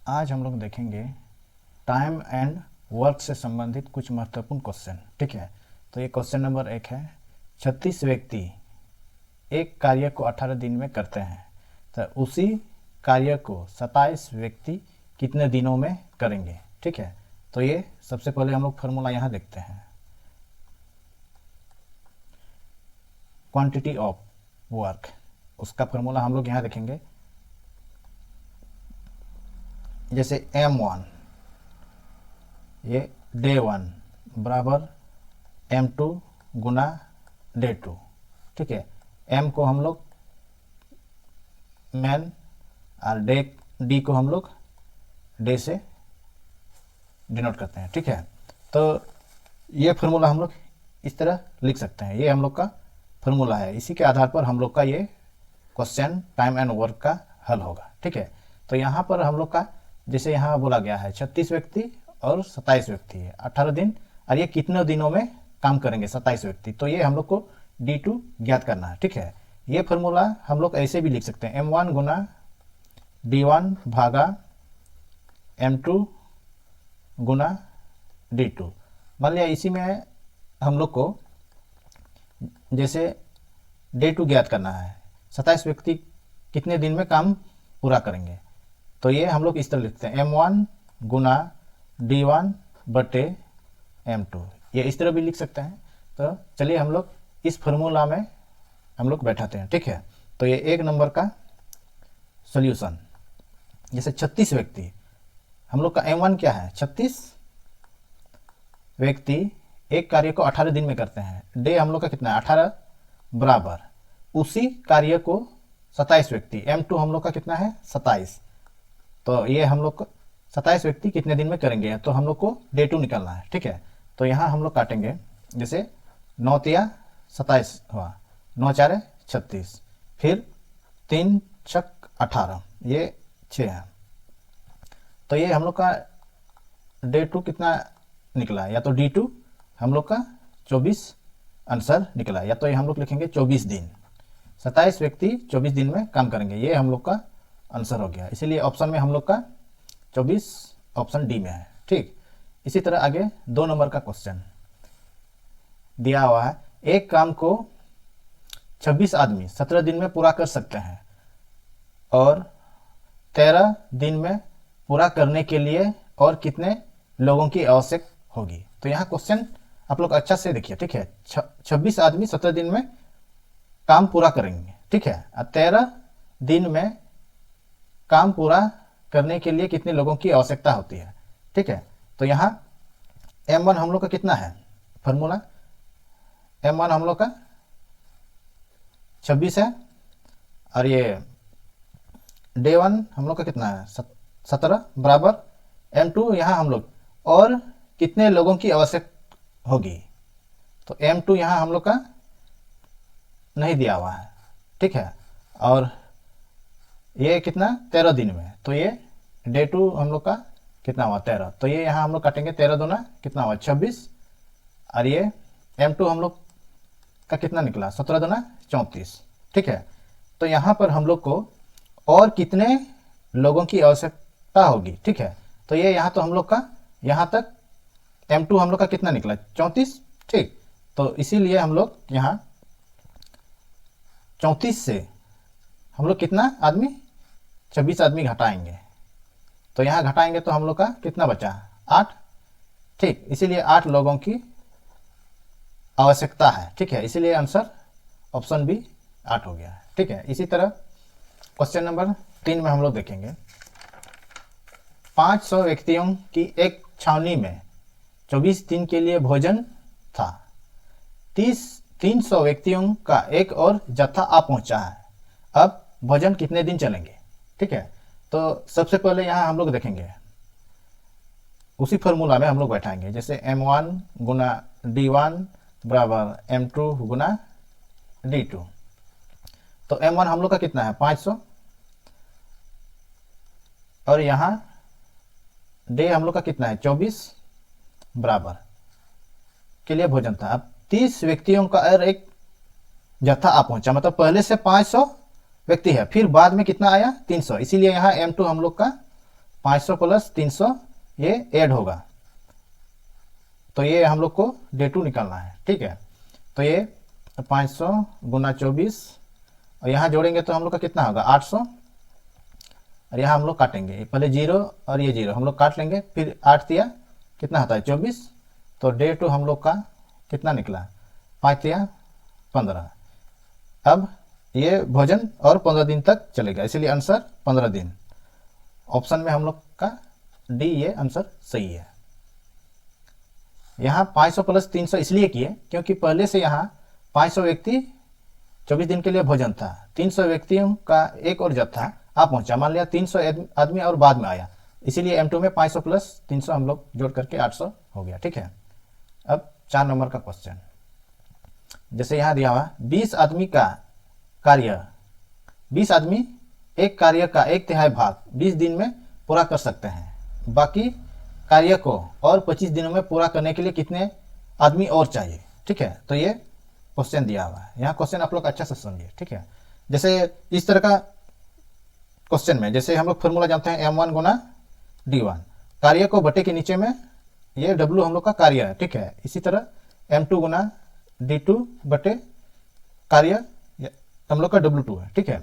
आज हम लोग देखेंगे टाइम एंड वर्क से संबंधित कुछ महत्वपूर्ण क्वेश्चन। ठीक है, तो ये क्वेश्चन नंबर 1 है। 36 व्यक्ति एक कार्य को 18 दिन में करते हैं, तो उसी कार्य को 27 व्यक्ति कितने दिनों में करेंगे। ठीक है, तो ये सबसे पहले हम लोग फार्मूला यहाँ देखते हैं। क्वांटिटी ऑफ वर्क, उसका फार्मूला हम लोग यहाँ देखेंगे। जैसे M1 ये डे 1 बराबर M2 गुना डे 2। ठीक है, M को हम लोग मैन और D को हम लोग डे से डिनोट करते हैं। ठीक है, तो ये फार्मूला हम लोग इस तरह लिख सकते हैं। ये हम लोग का फार्मूला है, इसी के आधार पर हम लोग का ये क्वेश्चन टाइम एंड वर्क का हल होगा। ठीक है, तो यहाँ पर हम लोग का जैसे यहाँ बोला गया है 36 व्यक्ति और 27 व्यक्ति है, 18 दिन, और ये कितने दिनों में काम करेंगे 27 व्यक्ति, तो ये हम लोग को D2 ज्ञात करना है। ठीक है, ये फार्मूला हम लोग ऐसे भी लिख सकते हैं, M1 गुना D1 भागा M2 गुना D2। मान लिया इसी में हम लोग को जैसे डे 2 ज्ञात करना है, 27 व्यक्ति कितने दिन में काम पूरा करेंगे, तो ये हम लोग इस तरह लिखते हैं M1 गुना D1 बटे M2। ये इस तरह भी लिख सकते हैं। तो चलिए हम लोग इस फार्मूला में हम लोग बैठाते हैं। ठीक है, तो ये 1 नंबर का सॉल्यूशन। जैसे 36 व्यक्ति, हम लोग का M1 क्या है, 36 व्यक्ति एक कार्य को 18 दिन में करते हैं। डे हम लोग का कितना है, 18 बराबर उसी कार्य को 27 व्यक्ति, M2 हम लोग का कितना है 27। तो ये हम लोग को 27 व्यक्ति कितने दिन में करेंगे, तो हम लोग को डे 2 निकालना है। ठीक है, तो यहाँ हम लोग काटेंगे, जैसे 9 तिया 27 हुआ, 9 4 36, फिर 3 छक 18, ये 6 है। तो ये हम लोग का डे 2 कितना निकला है, या तो D2 हम लोग का 24 आंसर निकला, या तो ये हम लोग लिखेंगे 24 दिन। 27 व्यक्ति 24 दिन में काम करेंगे, ये हम लोग का आंसर हो गया। इसीलिए ऑप्शन में हम लोग का 24 ऑप्शन डी में है। ठीक, इसी तरह आगे 2 नंबर का क्वेश्चन दिया हुआ है। एक काम को 26 आदमी 17 दिन में पूरा कर सकते हैं और 13 दिन में पूरा करने के लिए और कितने लोगों की आवश्यक होगी। तो यहाँ क्वेश्चन आप लोग अच्छा से देखिए। ठीक है, 26 आदमी 17 दिन में काम पूरा करेंगे। ठीक है, 13 दिन में काम पूरा करने के लिए कितने लोगों की आवश्यकता होती है। ठीक है, तो यहाँ M1 हम लोग का कितना है, फार्मूला M1 हम लोग का 26 है, और ये डे 1 हम लोग का कितना है 17 बराबर M2 यहाँ हम लोग और कितने लोगों की आवश्यक होगी, तो M2 यहाँ हम लोग का नहीं दिया हुआ है। ठीक है, और ये कितना 13 दिन में, तो ये डे 2 हम लोग का कितना हुआ 13, तो ये यहाँ हम लोग काटेंगे 13 दूना कितना हुआ 26, और ये M2 हम लोग का कितना निकला 17 दूना 34। ठीक है, तो यहाँ पर हम लोग को और कितने लोगों की आवश्यकता होगी। ठीक है, तो ये यहाँ तो हम लोग का यहाँ तक M2 हम लोग का कितना निकला 34। ठीक, तो इसीलिए हम लोग यहाँ 34 से हम लोग कितना आदमी 26 आदमी घटाएंगे, तो यहाँ घटाएंगे तो हम लोग का कितना बचा 8। ठीक, इसीलिए 8 लोगों की आवश्यकता है। ठीक है, इसीलिए आंसर ऑप्शन बी 8 हो गया है। ठीक है, इसी तरह क्वेश्चन नंबर 3 में हम लोग देखेंगे। 500 व्यक्तियों की एक छावनी में 24 दिन के लिए भोजन था। 300 व्यक्तियों का एक और जत्था आ पहुंचा है। अब भोजन कितने दिन चलेंगे। ठीक है, तो सबसे पहले यहाँ हम लोग देखेंगे, उसी फार्मूला में हम लोग बैठाएंगे। जैसे M1 गुना D1 बराबर M2 गुना D2। तो M1 हम लोग का कितना है 500, और यहाँ डे हम लोग का कितना है 24 बराबर के लिए भोजन था। अब 30 व्यक्तियों का और एक जत्था आ पहुंचा, मतलब पहले से 500 व्यक्ति है, फिर बाद में कितना आया 300, इसीलिए यहाँ M2 हम लोग का 500 प्लस 300 ये ऐड होगा, तो ये हम लोग को डे टू निकालना है। ठीक है, तो ये 500 गुना 24 और यहाँ जोड़ेंगे तो हम लोग का कितना होगा 800, और यहाँ हम लोग काटेंगे, पहले 0 और ये 0 हम लोग काट लेंगे, फिर 8 दिया कितना होता है 24, तो डे टू हम लोग का कितना निकला 5 दिया 15। अब ये भोजन और 15 दिन तक चलेगा, इसीलिए आंसर 15 दिन। ऑप्शन में हम लोग का डी ये आंसर सही है। यहाँ 500 प्लस 300 इसलिए किए क्योंकि पहले से यहाँ 500 व्यक्ति 24 दिन के लिए भोजन था, 300 व्यक्तियों का एक और जत्था आ पहुंचा, मान लिया 300 आदमी और बाद में आया, इसीलिए M2 में 500 प्लस 300 हम लोग जोड़ करके 800 हो गया। ठीक है, अब 4 नंबर का क्वेश्चन, जैसे यहाँ दिया हुआ 20 आदमी का कार्य, 20 आदमी एक कार्य का 1/3 भाग 20 दिन में पूरा कर सकते हैं, बाकी कार्य को और 25 दिनों में पूरा करने के लिए कितने आदमी और चाहिए। ठीक है, तो ये क्वेश्चन दिया हुआ है, यहाँ क्वेश्चन आप लोग अच्छा से समझिए। ठीक है, जैसे इस तरह का क्वेश्चन में जैसे हम लोग फॉर्मूला जानते हैं M1 गुना D1, कार्य को बटे के नीचे में ये W हम लोग का कार्य है। ठीक है, इसी तरह M2 गुना D2 बटे कार्य हम लोग का W2 है। ठीक है,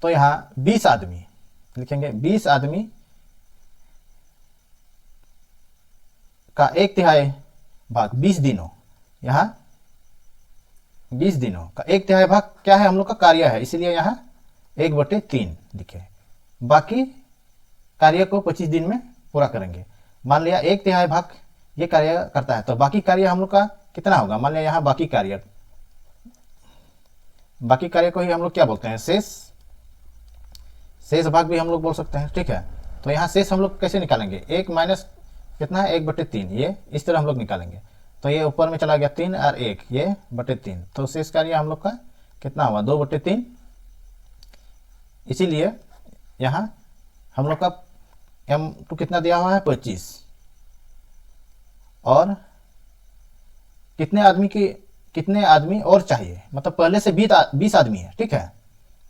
तो यहाँ 20 आदमी लिखेंगे, 20 आदमी का 1/3 भाग 20 दिनों, यहाँ 20 दिनों का 1/3 भाग क्या है हम लोग का कार्य है, इसीलिए यहाँ 1/3 लिखे, बाकी कार्य को 25 दिन में पूरा करेंगे। मान लिया 1/3 भाग ये कार्य करता है, तो बाकी कार्य हम लोग का कितना होगा, मान लिया यहाँ बाकी कार्य को ही हम लोग क्या बोलते हैं शेष भाग भी हम लोग बोल सकते हैं। ठीक है, तो यहाँ शेष हम लोग कैसे निकालेंगे, 1 माइनस कितना है 1/3, ये इस तरह हम लोग निकालेंगे, तो ये ऊपर में चला गया 3 और 1 ये बटे 3, तो शेष कार्य हम लोग का कितना हुआ 2/3। इसीलिए यहाँ हम लोग का M2 कितना दिया हुआ है 25, और कितने आदमी और चाहिए, मतलब पहले से 20 आदमी है। ठीक है,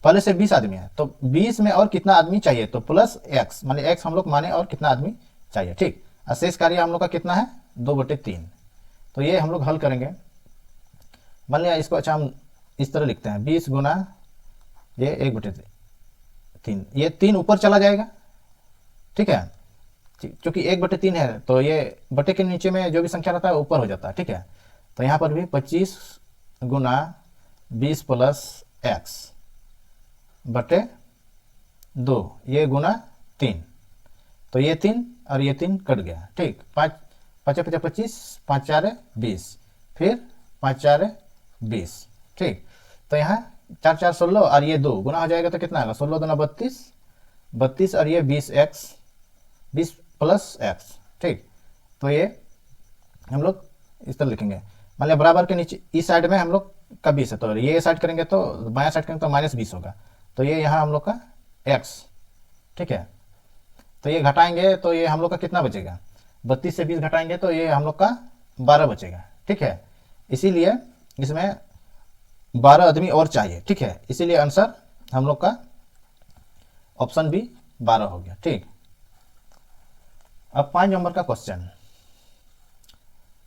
पहले से 20 आदमी है, तो 20 में और कितना आदमी चाहिए, तो प्लस x, मान लीजिए x हम लोग माने और कितना आदमी चाहिए। ठीक, शेष कार्य हम लोग का कितना है 2/3, तो ये हम लोग हल करेंगे। मान लिया इसको अच्छा हम इस तरह लिखते हैं, 20 गुना ये 1/3, ये 3 ऊपर चला जाएगा। ठीक है, क्योंकि 1/3 है तो ये बटे के नीचे में जो भी संख्या रहता है ऊपर हो जाता है। ठीक है, तो यहाँ पर भी 25 गुना 20 प्लस x बटे 2 ये गुना 3, तो ये 3 और ये 3 कट गया। ठीक, 5 5 5 25, 5 4 20, फिर 5 4 20। ठीक, तो यहाँ 4 4 16 और ये 2 गुना हो जाएगा तो कितना आएगा 16 दूना 32, 32 और ये 20 प्लस x। ठीक, तो ये हम लोग इस तरह लिखेंगे, मान लिया बराबर के नीचे इस साइड में हम लोग का 20 है, तो ये साइड करेंगे तो बायां साइड करेंगे तो -20 होगा, तो ये यहाँ हम लोग का x। ठीक है, तो ये घटाएंगे तो ये हम लोग का कितना बचेगा, 32 से 20 घटाएंगे तो ये हम लोग का 12 बचेगा। ठीक है, इसीलिए इसमें 12 आदमी और चाहिए। ठीक है, इसीलिए आंसर हम लोग का ऑप्शन बी 12 हो गया। ठीक, अब 5 नंबर का क्वेश्चन,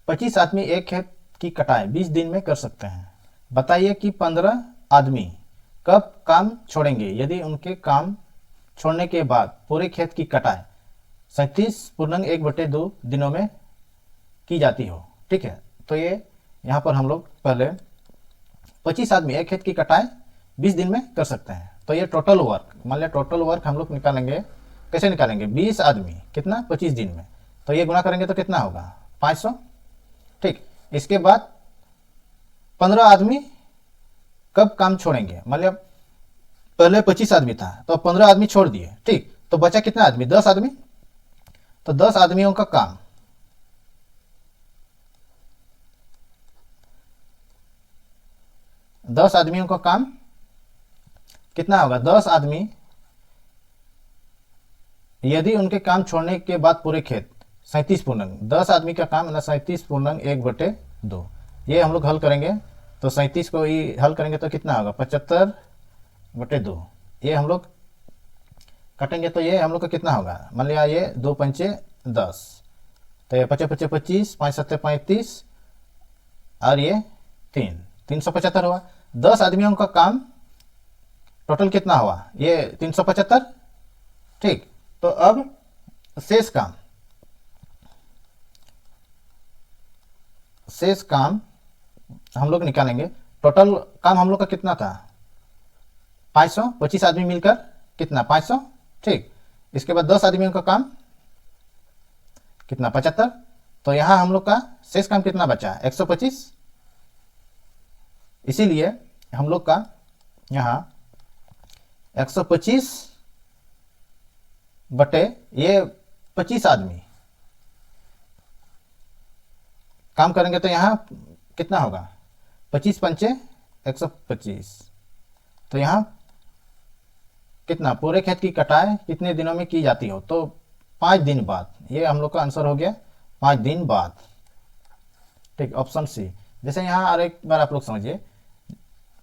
25 आदमी एक खेत की कटाई 20 दिन में कर सकते हैं, बताइए कि 15 आदमी कब काम छोड़ेंगे यदि उनके काम छोड़ने के बाद पूरे खेत की कटाई 37.1/2 दिनों में की जाती हो। ठीक है, तो ये यहाँ पर हम लोग पहले 25 आदमी एक खेत की कटाई 20 दिन में कर सकते हैं, तो ये टोटल वर्क, मान लिया टोटल वर्क हम लोग निकालेंगे, कैसे निकालेंगे 20 आदमी कितना 25 दिन में, तो ये गुना करेंगे तो कितना होगा 500। ठीक, इसके बाद 15 आदमी कब काम छोड़ेंगे, मतलब पहले 25 आदमी था तो 15 आदमी छोड़ दिए। ठीक, तो बचा कितना आदमी 10 आदमी, तो 10 आदमियों का काम 10 आदमियों का काम कितना होगा, 10 आदमी यदि उनके काम छोड़ने के बाद पूरे खेत 37 आदमी का काम ना 37.1/2, ये हम लोग हल करेंगे तो 37 को ही हल करेंगे तो कितना होगा 75/2, ये हम लोग कटेंगे तो ये हम लोग का कितना होगा, मान लिया ये 2 पंचे 10, तो ये 5 पचे 25, 5 सत्ते 35 और ये 375 हुआ। 10 आदमियों का काम टोटल कितना हुआ, ये 375। ठीक, तो अब शेष काम हम लोग निकालेंगे। टोटल काम हम लोग का कितना था 500, 25 आदमी मिलकर कितना 500। ठीक, इसके बाद 10 आदमियों का काम कितना 75, तो यहां हम लोग का शेष काम कितना बचा 125। इसीलिए हम लोग का यहां 125 बटे ये 25 आदमी काम करेंगे तो यहां कितना होगा 25 पंचे 125, तो यहां कितना पूरे खेत की कटाई कितने दिनों में की जाती हो, तो 5 दिन बाद। ये हम लोग का आंसर हो गया 5 दिन बाद। ठीक, ऑप्शन सी। जैसे यहाँ और एक बार आप लोग समझिए,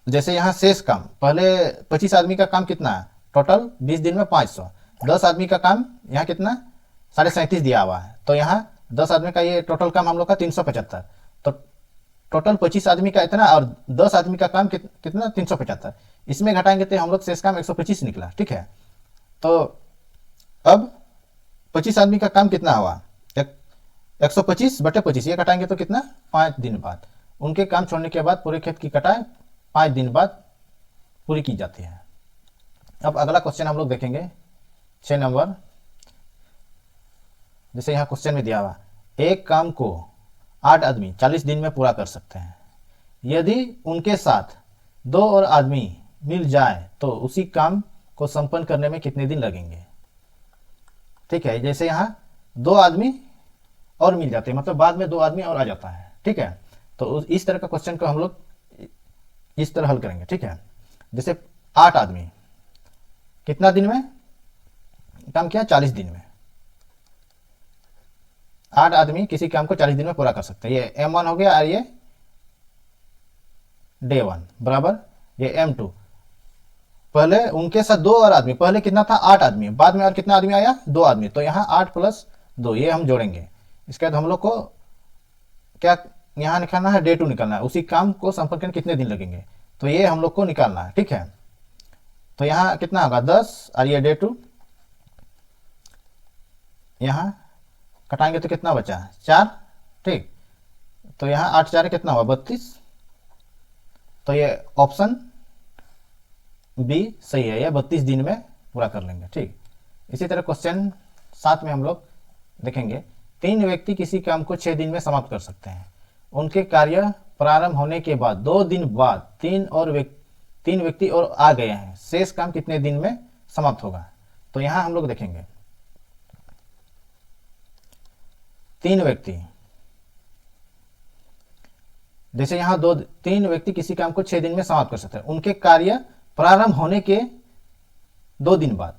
जैसे यहाँ शेष काम, पहले 25 आदमी का काम कितना है टोटल 20 दिन में 500, 10 आदमी का काम यहाँ कितना 37.5 दिया हुआ है, तो यहाँ 10 आदमी का ये टोटल काम हम लोग का 375, तो टोटल 25 आदमी का इतना और 10 आदमी का काम कितना 375, इसमें घटाएंगे तो हम लोग शेष काम 125 निकला। ठीक है, तो अब 25 आदमी का काम कितना हुआ 125 बटे 25, ये घटाएंगे तो कितना 5 दिन बाद। उनके काम छोड़ने के बाद पूरे खेत की कटाई 5 दिन बाद पूरी की जाती है। अब अगला क्वेश्चन हम लोग देखेंगे 6 नंबर। जैसे यहाँ क्वेश्चन में दिया हुआ, एक काम को 8 आदमी 40 दिन में पूरा कर सकते हैं, यदि उनके साथ 2 और आदमी मिल जाए तो उसी काम को संपन्न करने में कितने दिन लगेंगे। ठीक है, जैसे यहाँ 2 आदमी और मिल जाते हैं, मतलब बाद में 2 आदमी और आ जाता है। ठीक है, तो इस तरह का क्वेश्चन को हम लोग इस तरह हल करेंगे। ठीक है, जैसे 8 आदमी कितना दिन में काम किया 40 दिन में, 8 आदमी किसी काम को 40 दिन में पूरा कर सकते हैं। ये M1 हो गया और ये डे 1 बराबर ये M2। पहले उनके साथ 2 और आदमी, पहले कितना था 8 आदमी, बाद में और कितना आदमी आया 2 आदमी, तो यहाँ 8 + 2 ये हम जोड़ेंगे। इसके बाद हम लोग को क्या यहाँ निकालना है, डे 2 निकालना है, उसी काम को संपन्न करने कितने दिन लगेंगे, तो ये हम लोग को निकालना है। ठीक है, तो यहाँ कितना होगा 10 और ये डे 2, यहाँ कटाएंगे तो कितना बचा 4। ठीक, तो यहाँ 8 4 कितना हुआ 32, तो ये ऑप्शन बी सही है, ये 32 दिन में पूरा कर लेंगे। ठीक, इसी तरह क्वेश्चन 7 में हम लोग देखेंगे, 3 व्यक्ति किसी काम को 6 दिन में समाप्त कर सकते हैं, उनके कार्य प्रारंभ होने के बाद 2 दिन बाद 3 व्यक्ति और आ गए हैं, शेष काम कितने दिन में समाप्त होगा। तो यहां हम लोग देखेंगे 3 व्यक्ति, जैसे यहां 3 व्यक्ति किसी काम को 6 दिन में समाप्त कर सकते हैं, उनके कार्य प्रारंभ होने के 2 दिन बाद।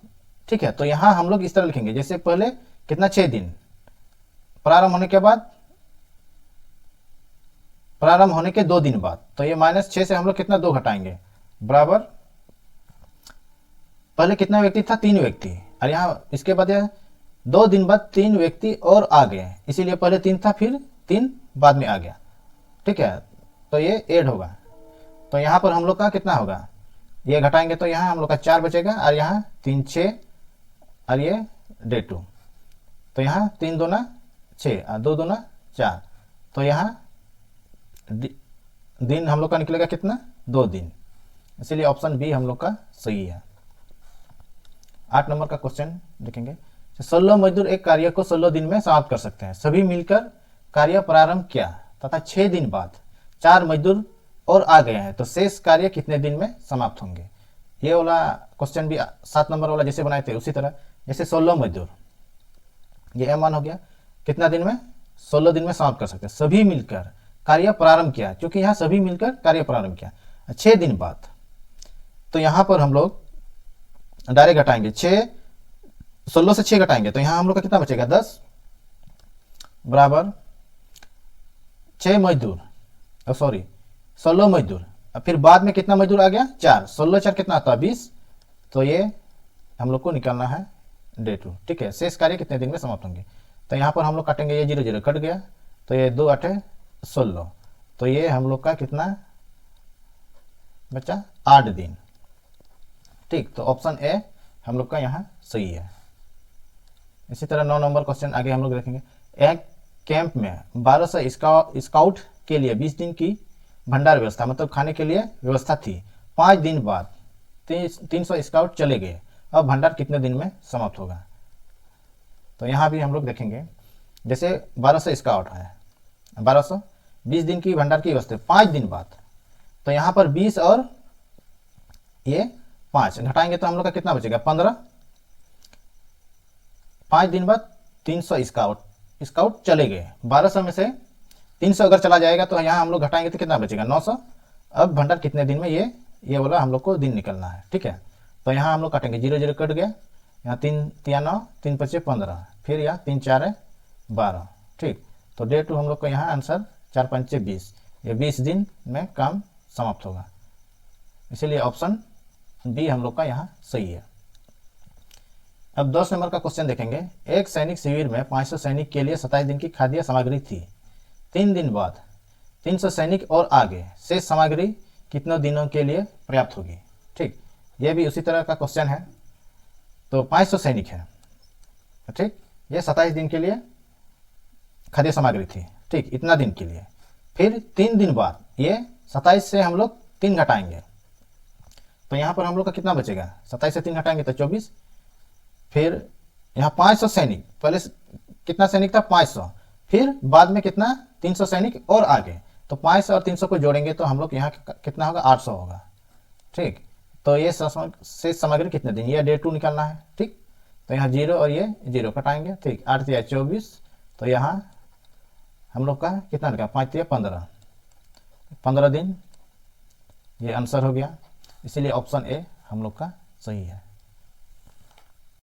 ठीक है, तो यहां हम लोग इस तरह लिखेंगे, जैसे पहले कितना 6 दिन, प्रारंभ होने के बाद, प्रारंभ होने के 2 दिन बाद, तो ये -6 से हम लोग कितना 2 घटाएंगे बराबर, पहले कितना व्यक्ति था 3 व्यक्ति, और यहाँ इसके बाद 2 दिन बाद 3 व्यक्ति और आ गए, इसीलिए पहले 3 था फिर 3 बाद में आ गया। ठीक है, तो ये ऐड होगा, तो यहाँ पर हम लोग का कितना होगा, ये घटाएंगे तो यहाँ हम लोग का 4 बचेगा, और यहाँ 3 6 और ये डे 2, तो यहाँ 3 दूना 6 और 2 दूना 4, तो यहाँ दिन हम लोग का निकलेगा कितना 2 दिन, इसीलिए ऑप्शन बी हम लोग का सही है। 8 नंबर का क्वेश्चन देखेंगे, 16 मजदूर एक कार्य को 16 दिन में समाप्त कर सकते हैं, सभी मिलकर कार्य प्रारंभ किया तथा 6 दिन बाद 4 मजदूर और आ गए हैं, तो शेष कार्य कितने दिन में समाप्त होंगे। ये वाला क्वेश्चन भी 7 नंबर वाला जैसे बनाए थे उसी तरह, जैसे 16 मजदूर, ये M1 हो गया, कितना दिन में 16 दिन में समाप्त कर सकते हैं, सभी मिलकर कार्य प्रारंभ किया, क्योंकि यहाँ सभी मिलकर कार्य प्रारंभ किया 6 दिन बाद, तो यहाँ पर हम लोग डायरेक्ट घटाएंगे 16 से 6 घटाएंगे, तो यहाँ हम लोग का कितना बचेगा 10 बराबर 6 मजदूर, सॉरी 16 मजदूर, फिर बाद में कितना मजदूर आ गया 4, 16 4 कितना आता है 20, तो ये हम लोग को निकालना है डे 2। ठीक है, शेष कार्य कितने दिन में समाप्त होंगे। तो यहाँ पर हम लोग काटेंगे, ये 0 0 कट गया, तो ये 2 8 16, तो ये हम लोग का कितना बचा 8 दिन। ठीक, तो ऑप्शन ए हम लोग का यहाँ सही है। इसी तरह 9 नंबर क्वेश्चन आगे हम लोग देखेंगे। एक कैंप में 1200 स्काउट के लिए 20 दिन की भंडार व्यवस्था, मतलब खाने के लिए व्यवस्था थी। 5 दिन बाद 300 स्काउट चले गए, अब भंडार कितने दिन में समाप्त होगा। तो यहाँ भी हम लोग देखेंगे, जैसे 1200 स्काउट है, 1200 20 दिन की भंडार की व्यवस्था 5 दिन बाद, तो यहाँ पर 20 और ये 5 घटाएंगे तो हम लोग का कितना बचेगा 15। 5 दिन बाद 300 स्काउट चले गए, 1200 में से 300 अगर चला जाएगा तो यहाँ हम लोग घटाएंगे तो कितना बचेगा 900। अब भंडार कितने दिन में, ये वाला हम लोग को दिन निकलना है। ठीक है, तो यहाँ हम लोग काटेंगे, 0 0 कट गया, यहाँ 3 3 9, 3 5 15, फिर यहाँ 3 4 12। ठीक, तो डे 2 हम लोग का यहाँ आंसर 4 5 20, ये 20 दिन में काम समाप्त होगा, इसीलिए ऑप्शन बी हम लोग का यहाँ सही है। अब 10 नंबर का क्वेश्चन देखेंगे। एक सैनिक शिविर में 500 सैनिक के लिए 27 दिन की खाद्य सामग्री थी। 3 दिन बाद 300 सैनिक और आगे, शेष सामग्री कितने दिनों के लिए पर्याप्त होगी। ठीक, ये भी उसी तरह का क्वेश्चन है। तो 500 सैनिक है, ठीक, ये 27 दिन के लिए खाद्य सामग्री थी। ठीक, इतना दिन के लिए। फिर 3 दिन बाद ये 27 से हम लोग 3 घटाएंगे, तो यहाँ पर हम लोग का कितना बचेगा, 27 से 3 घटाएंगे तो 24। फिर यहाँ 500 सैनिक, पहले कितना सैनिक था 500, फिर बाद में कितना 300 सैनिक और आगे, तो 500 और 300 को जोड़ेंगे तो हम लोग यहाँ कितना होगा 800 होगा। ठीक, तो ये शेष सामग्री कितने दिन, ये डे 2 निकालना है। ठीक, तो यहाँ 0 और ये 0 कटाएंगे। ठीक, 8 या 24, तो यहाँ हम लोग का कितना लगा 5 या 15 दिन, ये आंसर हो गया, इसीलिए ऑप्शन ए हम लोग का सही है।